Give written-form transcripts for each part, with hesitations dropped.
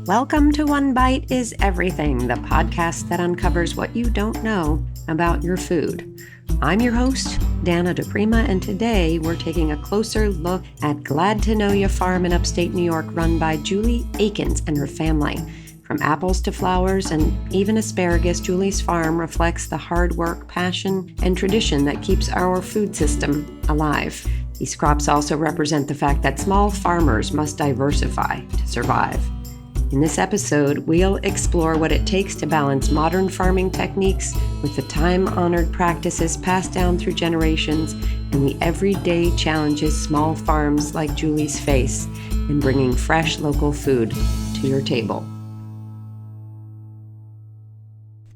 Welcome to One Bite is Everything, the podcast that uncovers what you don't know about your food. I'm your host, Dana DePrima, and today we're taking a closer look at Glad to Know Ya Farm in upstate New York, run by Julie Akins and her family. From apples to flowers and even asparagus, Julie's farm reflects the hard work, passion, and tradition that keeps our food system alive. These crops also represent the fact that small farmers must diversify to survive. In this episode, we'll explore what it takes to balance modern farming techniques with the time-honored practices passed down through generations and the everyday challenges small farms like Julie's face in bringing fresh local food to your table.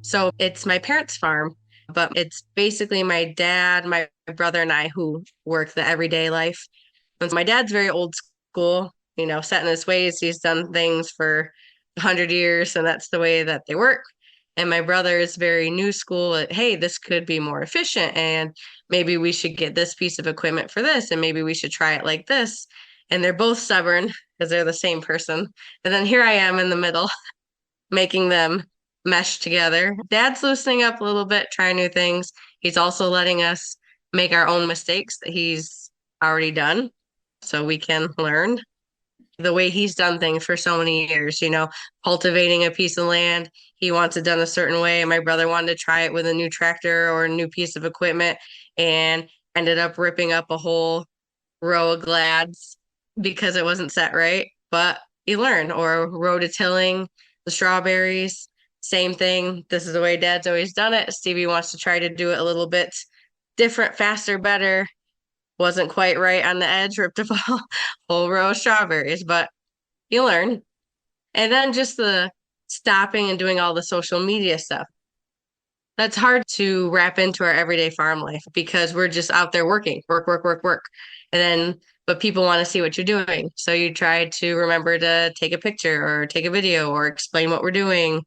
So it's my parents' farm, but it's basically my dad, my brother, and I who work the everyday life. And so my dad's very old school, set in his ways. He's done things for 100 years, and that's the way that they work. And my brother is very new school. Hey, this could be more efficient, and maybe we should get this piece of equipment for this, and maybe we should try it like this. And they're both stubborn because they're the same person. And then here I am in the middle, making them mesh together. Dad's loosening up a little bit, trying new things. He's also letting us make our own mistakes that he's already done so we can learn the way he's done things for so many years, cultivating a piece of land. He wants it done a certain way. And my brother wanted to try it with a new tractor or a new piece of equipment and ended up ripping up a whole row of glads because it wasn't set right. But you learn. Or rototilling the strawberries. Same thing. This is the way Dad's always done it. Stevie wants to try to do it a little bit different, faster, better. Wasn't quite right on the edge, ripped up a whole row of strawberries, but you learn. And then just the stopping and doing all the social media stuff. That's hard to wrap into our everyday farm life because we're just out there working, work. But people want to see what you're doing. So you try to remember to take a picture or take a video or explain what we're doing.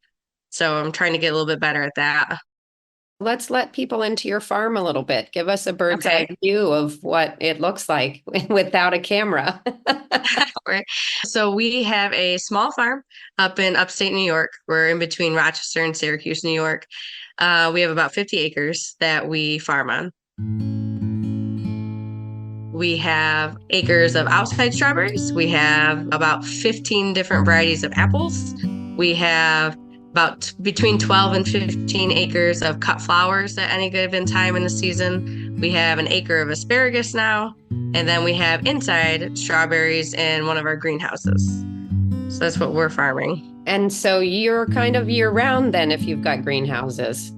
So I'm trying to get a little bit better at that. Let's let people into your farm a little bit. Give us a bird's eye view of what it looks like without a camera. Right. So we have a small farm up in upstate New York. We're in between Rochester and Syracuse, New York. We have about 50 acres that we farm on. We have acres of outside strawberries. We have about 15 different varieties of apples. We have about between 12 and 15 acres of cut flowers at any given time in the season. We have an acre of asparagus now, and then we have inside strawberries in one of our greenhouses. So that's what we're farming. And so you're kind of year-round then if you've got greenhouses.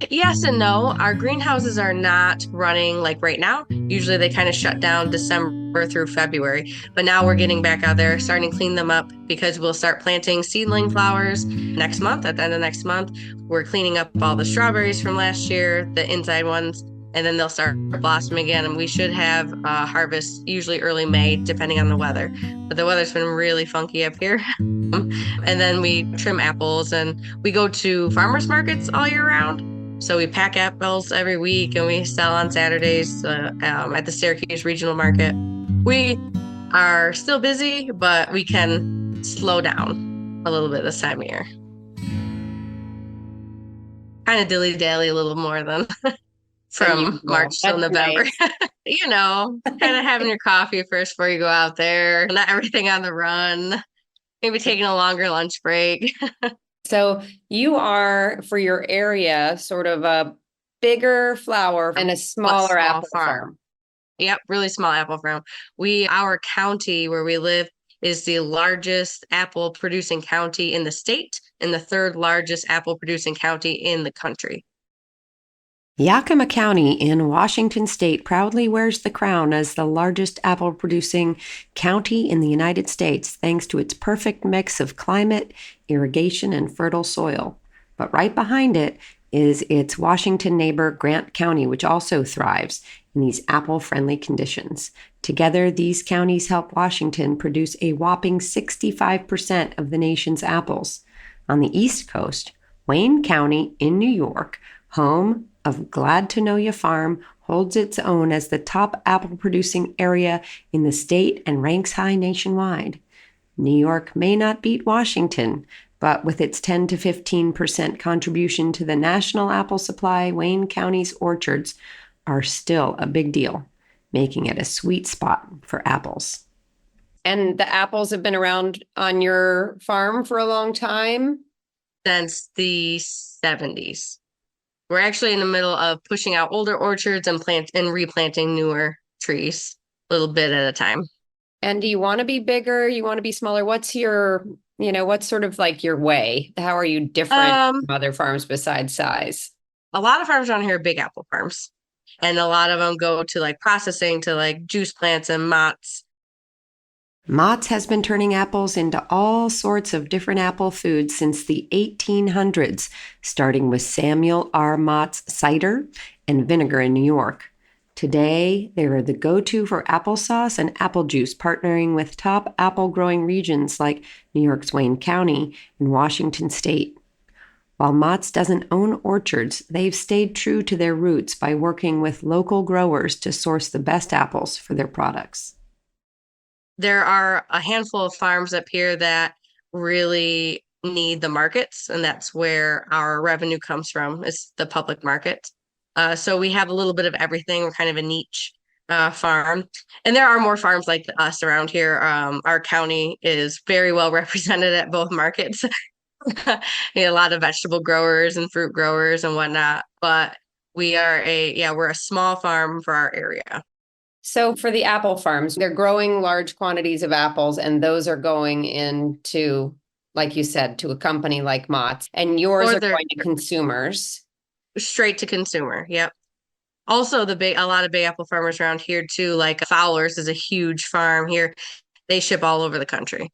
Yes and no. Our greenhouses are not running like right now. Usually they kind of shut down December through February. But now we're getting back out there, starting to clean them up because we'll start planting seedling flowers next month. At the end of next month, we're cleaning up all the strawberries from last year, the inside ones, and then they'll start blossoming again. And we should have harvest usually early May, depending on the weather. But the weather's been really funky up here. And then we trim apples and we go to farmers markets all year round. So we pack apples every week and we sell on Saturdays at the Syracuse Regional Market. We are still busy, but we can slow down a little bit this time of year. Kind of dilly-dally a little more than from March till November. Nice. Kind of having your coffee first before you go out there. Not everything on the run. Maybe taking a longer lunch break. So you are, for your area, sort of a bigger flower and a smaller apple farm. Yep, really small apple farm. Our county where we live is the largest apple producing county in the state and the third largest apple producing county in the country. Yakima County in Washington State proudly wears the crown as the largest apple-producing county in the United States thanks to its perfect mix of climate, irrigation, and fertile soil. But right behind it is its Washington neighbor, Grant County, which also thrives in these apple-friendly conditions. Together, these counties help Washington produce a whopping 65% of the nation's apples. On the East Coast, Wayne County in New York, home of Glad to Know Ya Farm, holds its own as the top apple producing area in the state and ranks high nationwide. New York may not beat Washington, but with its 10 to 15% contribution to the national apple supply, Wayne County's orchards are still a big deal, making it a sweet spot for apples. And the apples have been around on your farm for a long time? Since the 70s. We're actually in the middle of pushing out older orchards and replanting newer trees a little bit at a time. And do you want to be bigger? You want to be smaller? What's what's sort of like your way? How are you different from other farms besides size? A lot of farms around here are big apple farms. And a lot of them go to like processing to like juice plants and Mott's. Mott's has been turning apples into all sorts of different apple foods since the 1800s, starting with Samuel R. Mott's cider and vinegar in New York. Today, they are the go-to for applesauce and apple juice, partnering with top apple-growing regions like New York's Wayne County and Washington State. While Mott's doesn't own orchards, they've stayed true to their roots by working with local growers to source the best apples for their products. There are a handful of farms up here that really need the markets, and that's where our revenue comes from, is the public market. So we have a little bit of everything. We're kind of a niche farm. And there are more farms like us around here. Our county is very well represented at both markets. A lot of vegetable growers and fruit growers and whatnot. But we're a small farm for our area. So for the apple farms, they're growing large quantities of apples, and those are going into, like you said, to a company like Mott's, and yours are going to consumers. Straight to consumer. Yep. Also, a lot of big apple farmers around here too, like Fowler's is a huge farm here. They ship all over the country.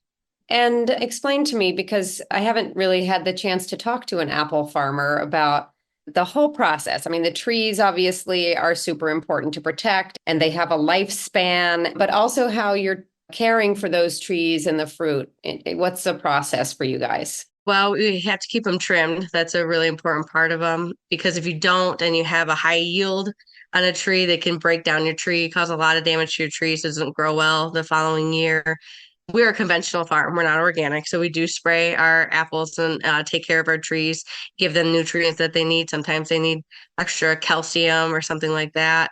And explain to me, because I haven't really had the chance to talk to an apple farmer about the whole process. I mean, the trees obviously are super important to protect, and they have a lifespan, but also how you're caring for those trees and the fruit. What's the process for you guys? Well, we have to keep them trimmed. That's a really important part of them, because if you don't and you have a high yield on a tree, they can break down your tree, cause a lot of damage to your trees, doesn't grow well the following year. We're a conventional farm. We're not organic. So we do spray our apples and take care of our trees, give them nutrients that they need. Sometimes they need extra calcium or something like that.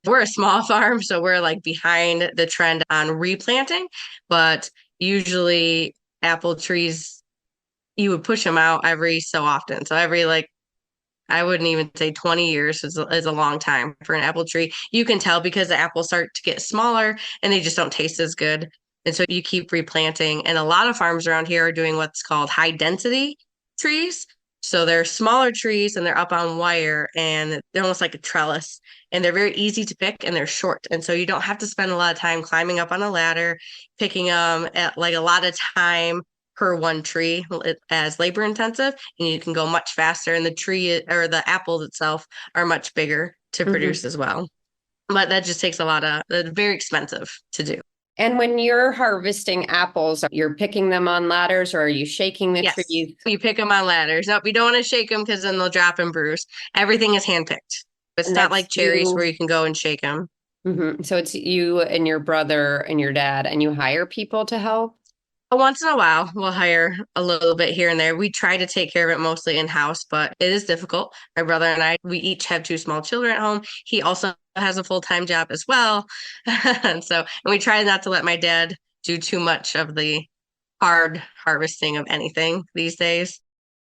We're a small farm, so we're like behind the trend on replanting, but usually apple trees, you would push them out every so often. So every I wouldn't even say 20 years is a long time for an apple tree. You can tell because the apples start to get smaller and they just don't taste as good. And so you keep replanting. And a lot of farms around here are doing what's called high density trees. So they're smaller trees and they're up on wire and they're almost like a trellis. And they're very easy to pick and they're short. And so you don't have to spend a lot of time climbing up on a ladder, picking them at like a lot of time per one tree as labor intensive. And you can go much faster. And the tree or the apples itself are much bigger to produce as well. But that just takes very expensive to do. And when you're harvesting apples, you're picking them on ladders, or are you shaking the trees? You pick them on ladders. Nope, you don't want to shake them because then they'll drop and bruise. Everything is handpicked. It's not like cherries where you can go and shake them. So it's you and your brother and your dad, and you hire people to help? Once in a while, we'll hire a little bit here and there. We try to take care of it mostly in-house, but it is difficult. My brother and I, we each have 2 small children at home. He also has a full-time job as well. And we try not to let my dad do too much of the hard harvesting of anything these days.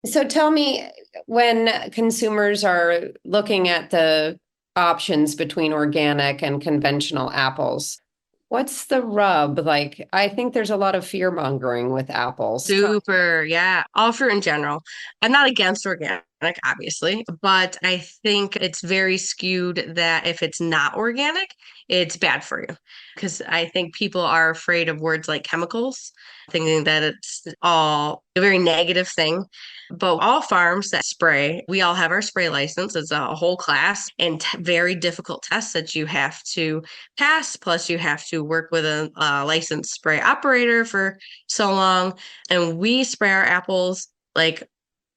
So tell me, when consumers are looking at the options between organic and conventional apples, what's the rub? Like, I think there's a lot of fear mongering with apples. Super, yeah. All fruit in general. I'm not against organic, obviously, but I think it's very skewed that if it's not organic, it's bad for you. Because I think people are afraid of words like chemicals, thinking that it's all a very negative thing. But all farms that spray, we all have our spray license. It's a whole class and very difficult tests that you have to pass. Plus, you have to work with a licensed spray operator for so long. And we spray our apples like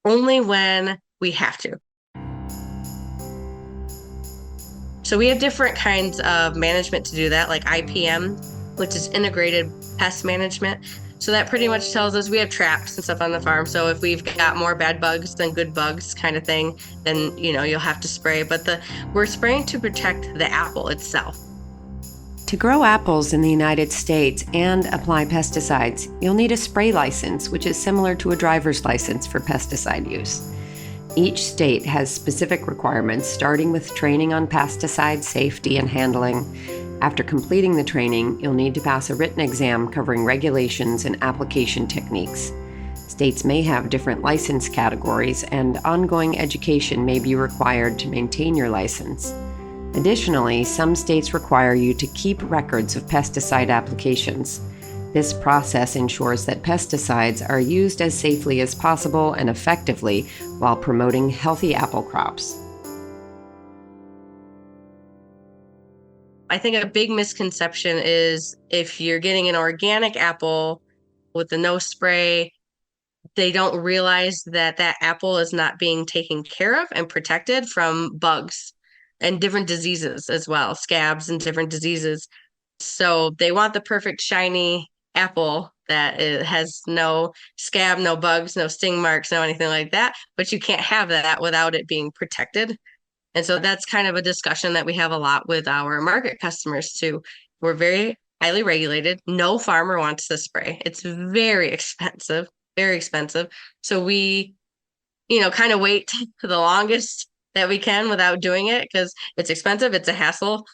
only when we have to. So we have different kinds of management to do that, like IPM, which is integrated pest management. So that pretty much tells us we have traps and stuff on the farm. So if we've got more bad bugs than good bugs kind of thing, then, you'll have to spray. But we're spraying to protect the apple itself. To grow apples in the United States and apply pesticides, you'll need a spray license, which is similar to a driver's license for pesticide use. Each state has specific requirements, starting with training on pesticide safety and handling. After completing the training, you'll need to pass a written exam covering regulations and application techniques. States may have different license categories, and ongoing education may be required to maintain your license. Additionally, some states require you to keep records of pesticide applications. This process ensures that pesticides are used as safely as possible and effectively while promoting healthy apple crops. I think a big misconception is if you're getting an organic apple with the no spray, they don't realize that that apple is not being taken care of and protected from bugs and different diseases as well, scabs and different diseases. So they want the perfect shiny apple that it has no scab, no bugs, no sting marks, no anything like that. But you can't have that without it being protected. And so that's kind of a discussion that we have a lot with our market customers too. We're very highly regulated. No farmer wants to spray. It's very expensive, very expensive. So we, kind of wait the longest that we can without doing it because it's expensive. It's a hassle.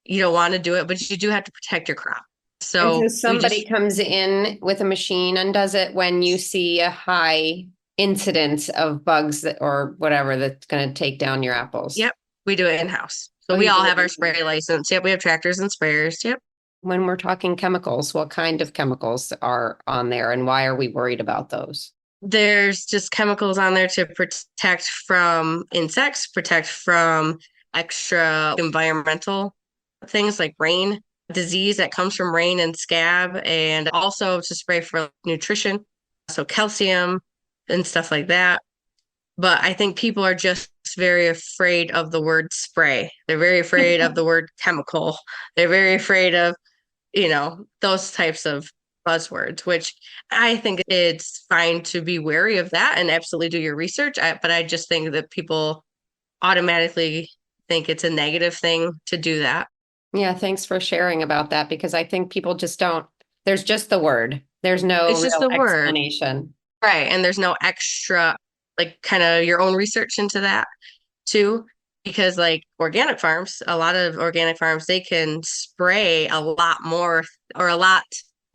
You don't want to do it, but you do have to protect your crop. So somebody comes in with a machine and does it when you see a high incidence of bugs or whatever that's going to take down your apples. Yep, we do it in-house. So we all have our spray license. Yep, we have tractors and sprayers. Yep. When we're talking chemicals, what kind of chemicals are on there and why are we worried about those? There's just chemicals on there to protect from insects, protect from extra environmental things like rain, disease that comes from rain and scab, and also to spray for nutrition, so calcium and stuff like that. But I think people are just very afraid of the word spray. They're very afraid of the word chemical. They're very afraid of, those types of buzzwords, which I think it's fine to be wary of that and absolutely do your research. But I just think that people automatically think it's a negative thing to do that. Yeah, thanks for sharing about that because I think people just don't, there's just the word. There's no It's just real the word. explanation. Right. And there's no extra, like kind of your own research into that too. Because like organic farms, a lot of organic farms, they can spray a lot more or a lot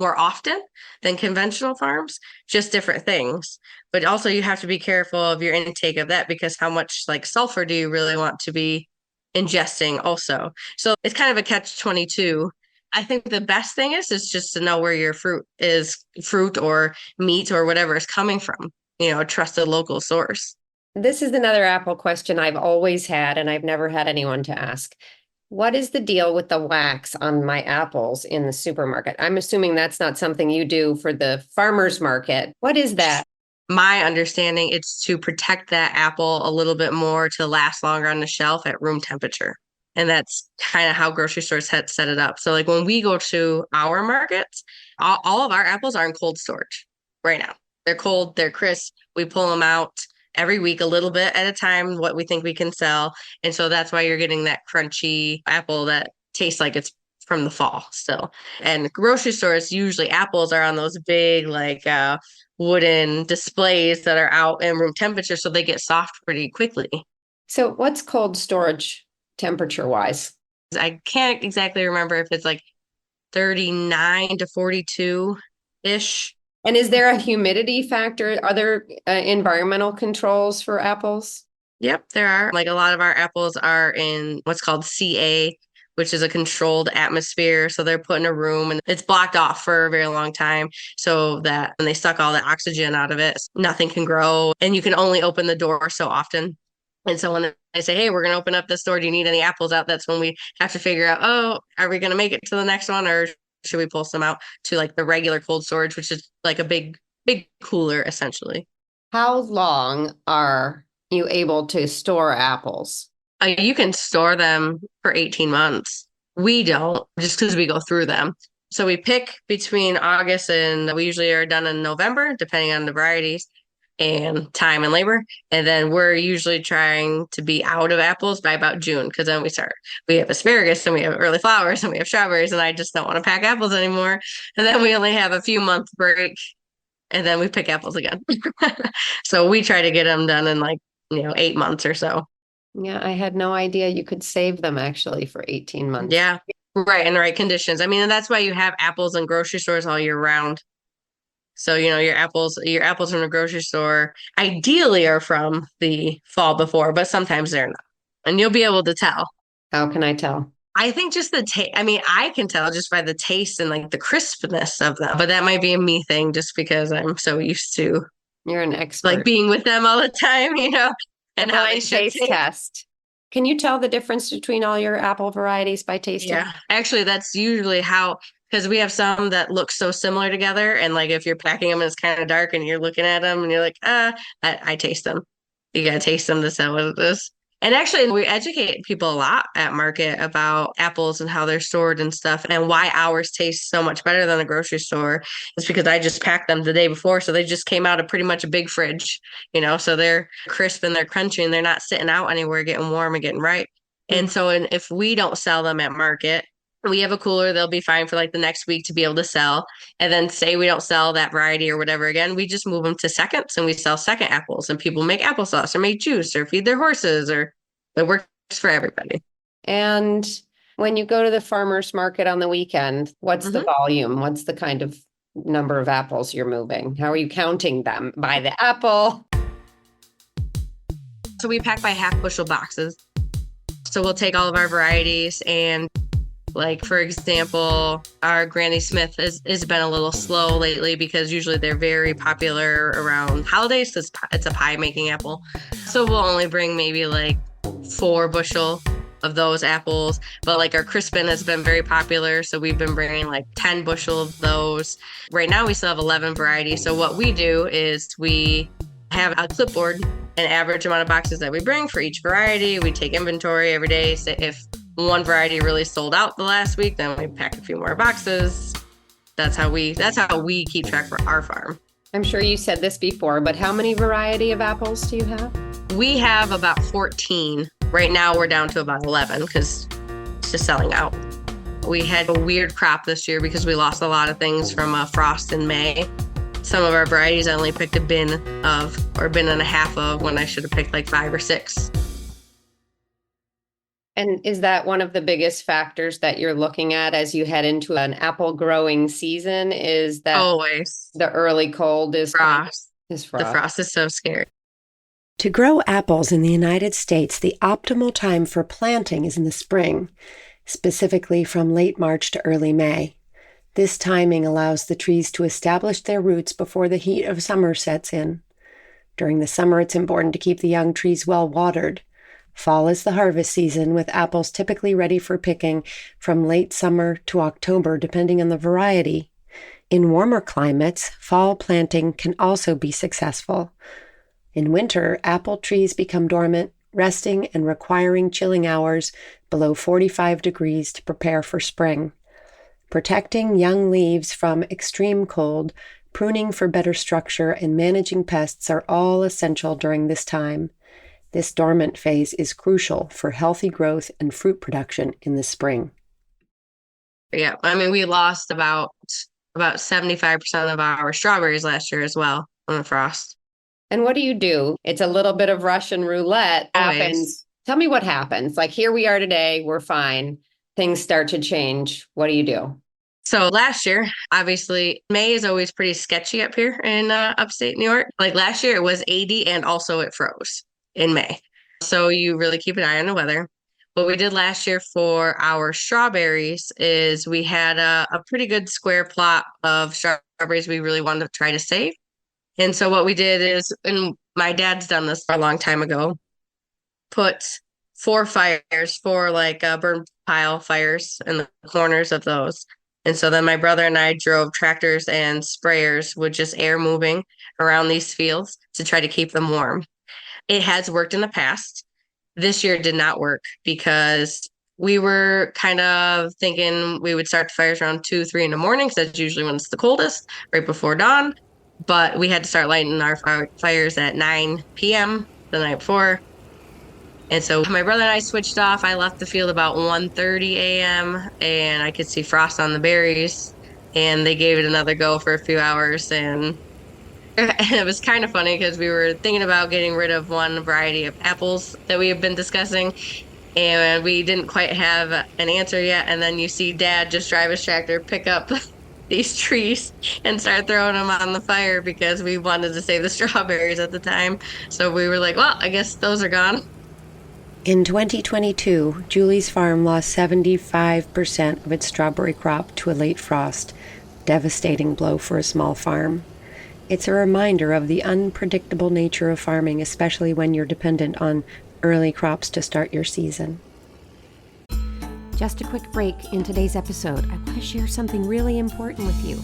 more often than conventional farms, just different things. But also you have to be careful of your intake of that because how much like sulfur do you really want to be ingesting also? So it's kind of a catch-22. I think the best thing is just to know where your fruit or meat or whatever is coming from, a trusted local source. This is another apple question I've always had, and I've never had anyone to ask. What is the deal with the wax on my apples in the supermarket? I'm assuming that's not something you do for the farmer's market. What is that? My understanding, it's to protect that apple a little bit more to last longer on the shelf at room temperature. And that's kind of how grocery stores set it up. So like when we go to our markets, all of our apples are in cold storage right now. They're cold, they're crisp. We pull them out every week, a little bit at a time, what we think we can sell. And so that's why you're getting that crunchy apple that tastes like it's from the fall still. And grocery stores, usually apples are on those big, like wooden displays that are out in room temperature. So they get soft pretty quickly. So what's cold storage temperature wise? I can't exactly remember if it's like 39 to 42-ish. And is there a humidity factor? Are there environmental controls for apples? Yep, there are. Like a lot of our apples are in what's called CA, which is a controlled atmosphere. So they're put in a room and it's blocked off for a very long time so that when they suck all the oxygen out of it, nothing can grow. And you can only open the door so often. And so when they say, hey, we're going to open up this door, do you need any apples out? That's when we have to figure out, oh, are we going to make it to the next one or should we pull some out to like the regular cold storage, which is like a big cooler essentially. How long are you able to store apples? You can store them for 18 months. We don't, just because we go through them. So we pick between August and we usually are done in November, depending on the varieties and time and labor. And then we're usually trying to be out of apples by about June because then we start. We have asparagus and we have early flowers and we have strawberries, and I just don't want to pack apples anymore. And then we only have a few month break and then we pick apples again. So we try to get them done in 8 months or so. Yeah, I had no idea you could save them actually for 18 months. Yeah, right. In the right conditions. I mean, and that's why you have apples in grocery stores all year round. So, your apples from the grocery store ideally are from the fall before, but sometimes they're not. And you'll be able to tell. How can I tell? I think just the taste, I mean, I can tell just by the taste and the crispness of them, but that might be a me thing just because I'm so used to You're an expert. being with them all the time, and how they Blind taste test. Can you tell the difference between all your apple varieties by tasting? Yeah, actually, that's usually how, because we have some that look so similar together. And if you're packing them and it's kind of dark and you're looking at them and you're like, I taste them. You got to taste them to tell what it is. And actually, we educate people a lot at market about apples and how they're stored and stuff, and why ours taste so much better than a grocery store. It's because I just packed them the day before. So they just came out of pretty much a big fridge, so they're crisp and they're crunchy and they're not sitting out anywhere getting warm and getting ripe. And so if we don't sell them at market, we have a cooler, they'll be fine for the next week to be able to sell. And then say we don't sell that variety or whatever again, we just move them to seconds and we sell second apples, and people make applesauce or make juice or feed their horses, or it works for everybody. And when you go to the farmer's market on the weekend, what's the volume? What's the kind of number of apples you're moving? How are you counting them? By the apple? So we pack by half bushel boxes. So we'll take all of our varieties and for example, our Granny Smith has been a little slow lately because usually they're very popular around holidays because it's a pie making apple. So we'll only bring maybe 4 bushel of those apples. But our Crispin has been very popular. So we've been bringing 10 bushel of those. Right now we still have 11 varieties. So what we do is we have a clipboard, an average amount of boxes that we bring for each variety. We take inventory every day. So if one variety really sold out the last week, then we pack a few more boxes. That's how we keep track for our farm. I'm sure you said this before, but how many variety of apples do you have? We have about 14. Right now we're down to about 11 because it's just selling out. We had a weird crop this year because we lost a lot of things from frost in May. Some of our varieties I only picked a bin of, or a bin and a half of, when I should have picked 5 or 6. And is that one of the biggest factors that you're looking at as you head into an apple growing season? Is that always the early cold is frost? Is frost. The frost is so scary. To grow apples in the United States, the optimal time for planting is in the spring, specifically from late March to early May. This timing allows the trees to establish their roots before the heat of summer sets in. During the summer, it's important to keep the young trees well watered. Fall is the harvest season, with apples typically ready for picking from late summer to October, depending on the variety. In warmer climates, fall planting can also be successful. In winter, apple trees become dormant, resting and requiring chilling hours below 45 degrees to prepare for spring. Protecting young leaves from extreme cold, pruning for better structure, and managing pests are all essential during this time. This dormant phase is crucial for healthy growth and fruit production in the spring. Yeah, I mean, we lost about 75% of our strawberries last year as well on the frost. And what do? It's a little bit of Russian roulette. Always. Happens. Tell me what happens. Here we are today, we're fine. Things start to change. What do? So last year, obviously, May is always pretty sketchy up here in upstate New York. Last year, it was 80 and also it froze in May. So you really keep an eye on the weather. What we did last year for our strawberries is we had a pretty good square plot of strawberries we really wanted to try to save. And so what we did is, and my dad's done this a long time ago, put 4 fires, 4 burn pile fires in the corners of those. And so then my brother and I drove tractors and sprayers with just air moving around these fields to try to keep them warm. It has worked in the past. This year did not work because we were kind of thinking we would start the fires around 2, 3 in the morning, because that's usually when it's the coldest, right before dawn. But we had to start lighting our fires at 9 p.m. the night before. And so my brother and I switched off. I left the field about 1:30 a.m. and I could see frost on the berries. And they gave it another go for a few hours. And it was kind of funny because we were thinking about getting rid of one variety of apples that we have been discussing. And we didn't quite have an answer yet. And then you see Dad just drive his tractor, pick up these trees and start throwing them on the fire because we wanted to save the strawberries at the time. So we were like, well, I guess those are gone. In 2022, Julie's farm lost 75% of its strawberry crop to a late frost, devastating blow for a small farm. It's a reminder of the unpredictable nature of farming, especially when you're dependent on early crops to start your season. Just a quick break in today's episode. I want to share something really important with you.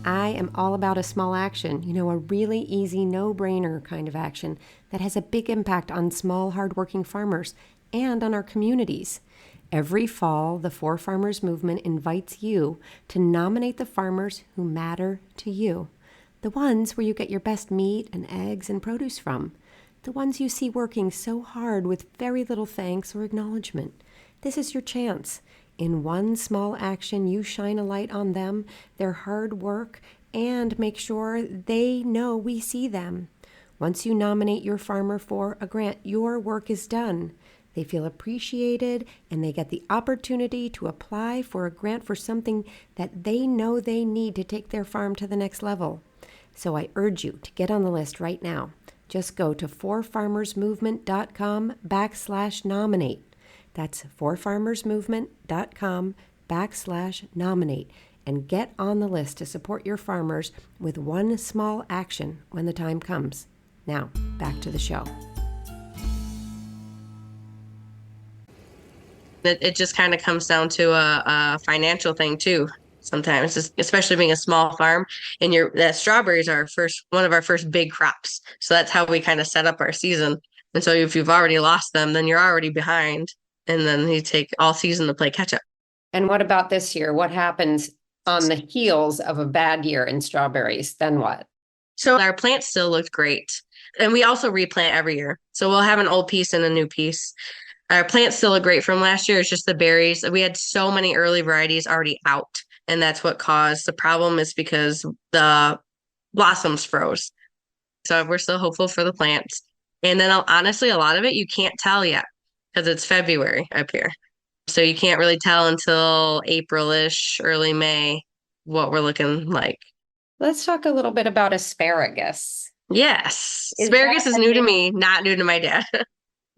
I am all about a small action, a really easy, no-brainer kind of action that has a big impact on small, hardworking farmers and on our communities. Every fall, the For Farmers movement invites you to nominate the farmers who matter to you. The ones where you get your best meat and eggs and produce from. The ones you see working so hard with very little thanks or acknowledgement. This is your chance. In one small action, you shine a light on them, their hard work, and make sure they know we see them. Once you nominate your farmer for a grant, your work is done. They feel appreciated, and they get the opportunity to apply for a grant for something that they know they need to take their farm to the next level. So I urge you to get on the list right now. Just go to forfarmersmovement.com/nominate. That's forfarmersmovement.com/nominate and get on the list to support your farmers with one small action when the time comes. Now, back to the show. It just kind of comes down to a financial thing too. Sometimes, especially being a small farm, and that strawberries are one of our first big crops. So that's how we kind of set up our season. And so if you've already lost them, then you're already behind. And then you take all season to play catch up. And what about this year? What happens on the heels of a bad year in strawberries? Then what? So our plants still looked great. And we also replant every year. So we'll have an old piece and a new piece. Our plants still look great from last year. It's just the berries. We had so many early varieties already out. And that's what caused the problem, is because the blossoms froze. So we're still hopeful for the plants. And then honestly, a lot of it you can't tell yet because it's February up here. So you can't really tell until April-ish, early May, what we're looking like. Let's talk a little bit about asparagus. Yes. Asparagus is new to me, not new to my dad.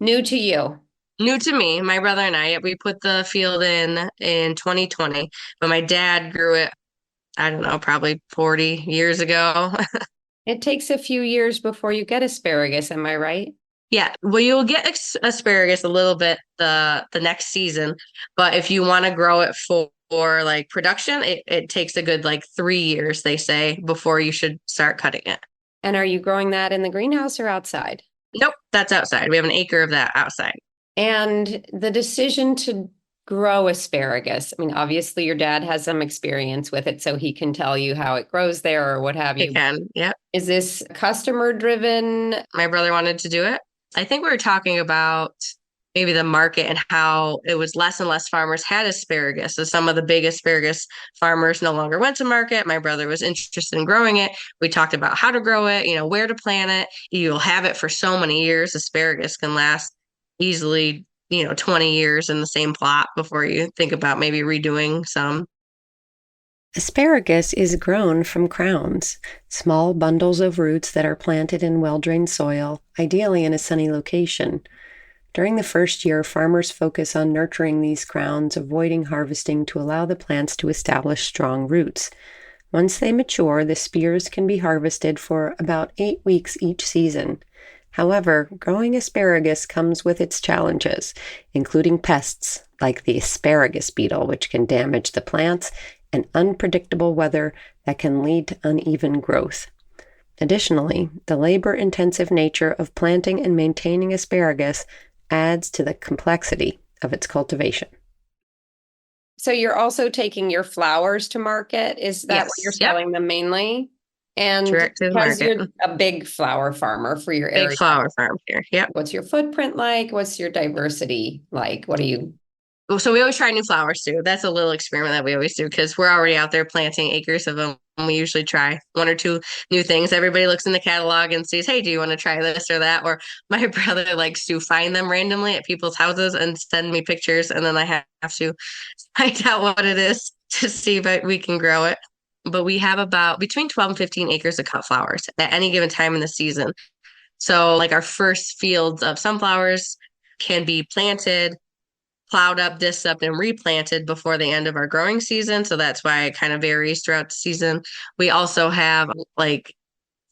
New to you. New to me, my brother and I. We put the field in 2020, but my dad grew it, I don't know, probably 40 years ago. It takes a few years before you get asparagus, am I right? Yeah, well, you'll get asparagus a little bit the next season, but if you want to grow it for like production, it takes a good 3 years, they say, before you should start cutting it. And are you growing that in the greenhouse or outside? Nope, that's outside. We have an acre of that outside. And the decision to grow asparagus, I mean, obviously your dad has some experience with it, so he can tell you how it grows there or what have you. He can, yeah. Is this customer driven? My brother wanted to do it. I think we were talking about maybe the market and how it was less and less farmers had asparagus. So some of the big asparagus farmers no longer went to market. My brother was interested in growing it. We talked about how to grow it, where to plant it. You'll have it for so many years. Asparagus can last easily, 20 years in the same plot before you think about maybe redoing some. Asparagus is grown from crowns, small bundles of roots that are planted in well-drained soil, ideally in a sunny location. During the first year, farmers focus on nurturing these crowns, avoiding harvesting to allow the plants to establish strong roots. Once they mature, the spears can be harvested for about 8 weeks each season. However, growing asparagus comes with its challenges, including pests like the asparagus beetle, which can damage the plants, and unpredictable weather that can lead to uneven growth. Additionally, the labor-intensive nature of planting and maintaining asparagus adds to the complexity of its cultivation. So you're also taking your flowers to market. Is that where you're Yes. Yep. selling them mainly? And Direct to the because market. you're a big flower farmer for your Big area, flower farm here. Yep. what's your footprint like? What's your diversity like? What do you? So we always try new flowers too. That's a little experiment that we always do because we're already out there planting acres of them. And we usually try one or two new things. Everybody looks in the catalog and sees, hey, do you want to try this or that? Or my brother likes to find them randomly at people's houses and send me pictures. And then I have to find out what it is to see if we can grow it. But we have about between 12 and 15 acres of cut flowers at any given time in the season. So, like our first fields of sunflowers can be planted, plowed up, disked up, and replanted before the end of our growing season. So that's why it kind of varies throughout the season. We also have like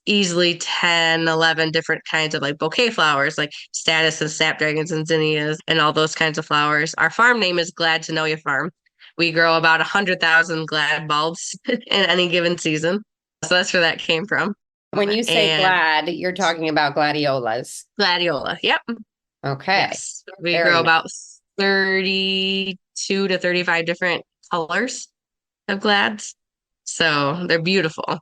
easily 10, 11 different kinds of like bouquet flowers, like statice and snapdragons and zinnias and all those kinds of flowers. Our farm name is Glad to Know You Farm. We grow about 100,000 glad bulbs in any given season. So that's where that came from. When you say And glad, you're talking about gladiolas. gladiola. Yep. Okay. Yes. We Very grow nice. about 32 to 35 different colors of glads. So they're beautiful.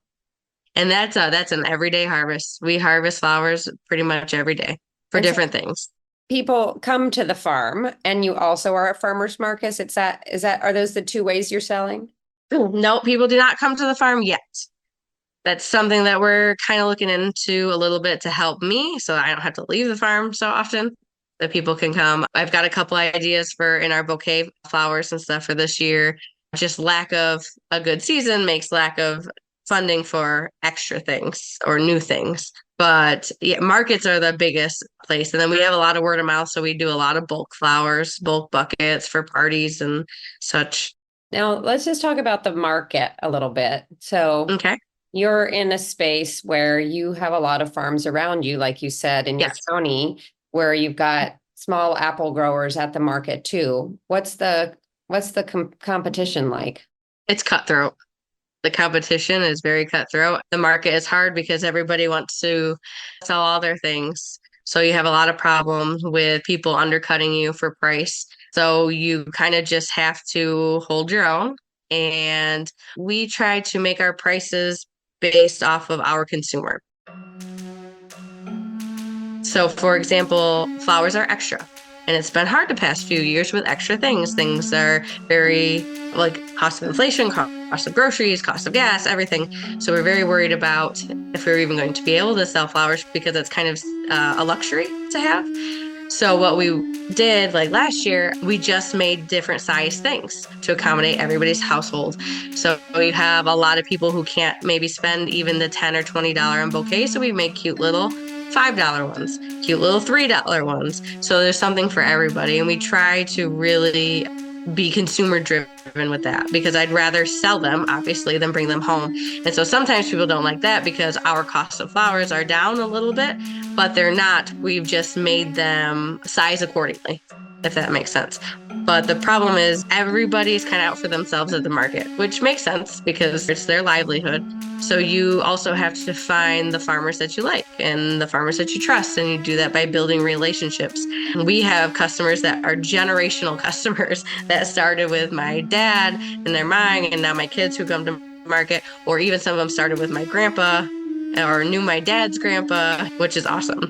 And that's an everyday harvest. We harvest flowers pretty much every day for And so different things. people come to the farm and you also are a farmer's market. Are those the two ways you're selling? No, people do not come to the farm yet. That's something that we're kind of looking into a little bit to help me so I don't have to leave the farm so often. That people can come. I've got a couple ideas for in our bouquet flowers and stuff for this year. Just lack of a good season makes lack of funding for extra things or new things. But yeah, markets are the biggest place. And then we have a lot of word of mouth. So we do a lot of bulk flowers, bulk buckets for parties and such. Now, let's just talk about the market a little bit. So Okay. you're in a space where you have a lot of farms around you, like you said, in your Yes. county, where you've got small apple growers at the market too. What's the competition like? It's cutthroat. The competition is very cutthroat. The market is hard because everybody wants to sell all their things. So you have a lot of problems with people undercutting you for price. So you kind of just have to hold your own. And we try to make our prices based off of our consumer. So, for example, flowers are extra. And it's been hard the past few years with extra things. Things are very like cost of inflation, cost of groceries, cost of gas, everything. So we're very worried about if we're even going to be able to sell flowers because it's kind of a luxury to have. So what we did like last year, we just made different size things to accommodate everybody's household. So we have a lot of people who can't maybe spend even the $10 or $20 on bouquets. So we make cute little $5 ones, cute little $3 ones. So there's something for everybody. And we try to really be consumer driven with that because I'd rather sell them, obviously, than bring them home. And so sometimes people don't like that because our cost of flowers are down a little bit, but they're not. We've just made them size accordingly, if that makes sense. But the problem is everybody's kind of out for themselves at the market, which makes sense because it's their livelihood. So you also have to find the farmers that you like and the farmers that you trust, and you do that by building relationships. We have customers that are generational customers that started with my dad and they're mine, and now my kids who come to market, or even some of them started with my grandpa or knew my dad's grandpa, which is awesome.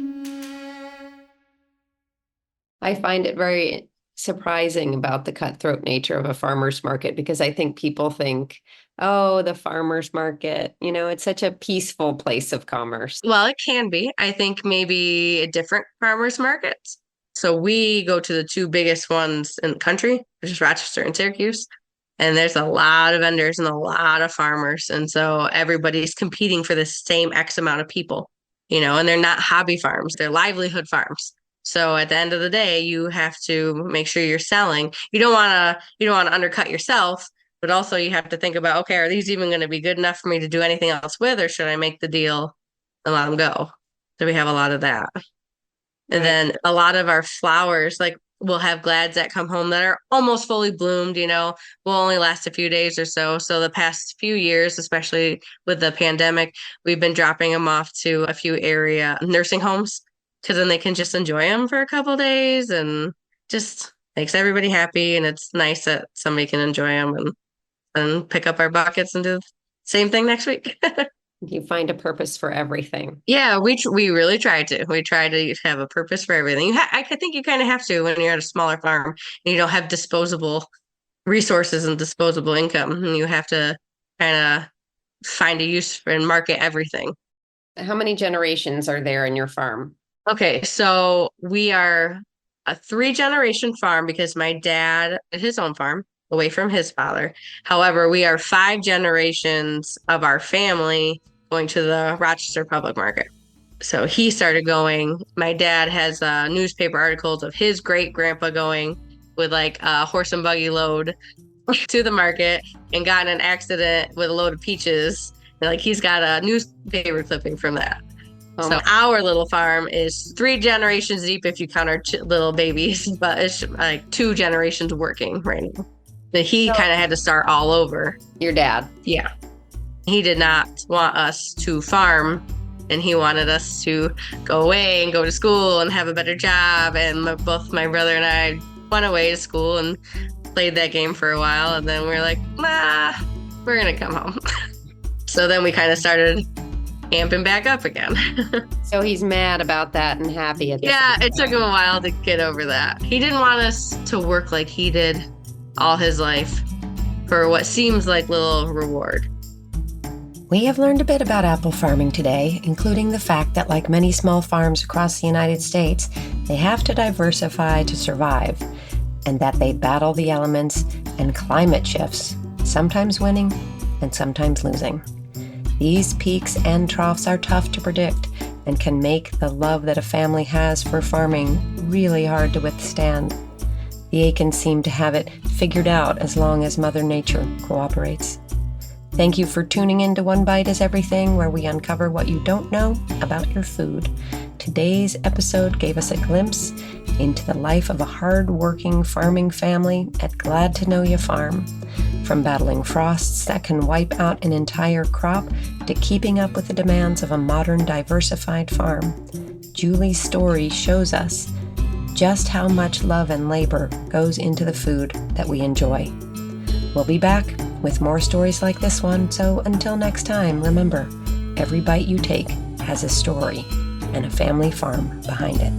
I find it very surprising about the cutthroat nature of a farmer's market because I think people think, oh, the farmer's market, it's such a peaceful place of commerce. Well, it can be. I think maybe different farmers markets. So we go to the two biggest ones in the country, which is Rochester and Syracuse. And there's a lot of vendors and a lot of farmers. And so everybody's competing for the same X amount of people, and they're not hobby farms, they're livelihood farms. So at the end of the day, you have to make sure you're selling. You don't want to undercut yourself, but also you have to think about, okay, are these even going to be good enough for me to do anything else with, or should I make the deal and let them go? So we have a lot of that. And Right. then a lot of our flowers, like we'll have glads that come home that are almost fully bloomed, will only last a few days or so. So the past few years, especially with the pandemic, we've been dropping them off to a few area nursing homes because then they can just enjoy them for a couple days and just makes everybody happy. And it's nice that somebody can enjoy them and pick up our buckets and do the same thing next week. You find a purpose for everything. Yeah, we really try to. We try to have a purpose for everything. I think you kind of have to when you're at a smaller farm and you don't have disposable resources and disposable income. You have to kind of find a use for and market everything. How many generations are there in your farm? Okay, so we are a 3-generation farm because my dad had his own farm away from his father. However, we are 5 generations of our family going to the Rochester Public Market. So he started going. My dad has newspaper articles of his great grandpa going with like a horse and buggy load to the market and got in an accident with a load of peaches. And like he's got a newspaper clipping from that. Oh So my- our little farm is 3 generations deep if you count our little babies, but it's like 2 generations working right now. But he kind of had to start all over. Your dad. Yeah. He did not want us to farm, and he wanted us to go away and go to school and have a better job. And both my brother and I went away to school and played that game for a while. And then we were like, nah, we're going to come home. So then we kind of started amping back up again. So he's mad about that and happy at this. Yeah, it took him a while to get over that. He didn't want us to work like he did all his life for what seems like little reward. We have learned a bit about apple farming today, including the fact that like many small farms across the United States, they have to diversify to survive, and that they battle the elements and climate shifts, sometimes winning and sometimes losing. These peaks and troughs are tough to predict and can make the love that a family has for farming really hard to withstand. The Akins seem to have it figured out as long as Mother Nature cooperates. Thank you for tuning in to One Bite is Everything, where we uncover what you don't know about your food. Today's episode gave us a glimpse into the life of a hard-working farming family at Glad to Know Ya Farm. From battling frosts that can wipe out an entire crop to keeping up with the demands of a modern, diversified farm, Julie's story shows us just how much love and labor goes into the food that we enjoy. We'll be back with more stories like this one, so until next time, remember, every bite you take has a story and a family farm behind it.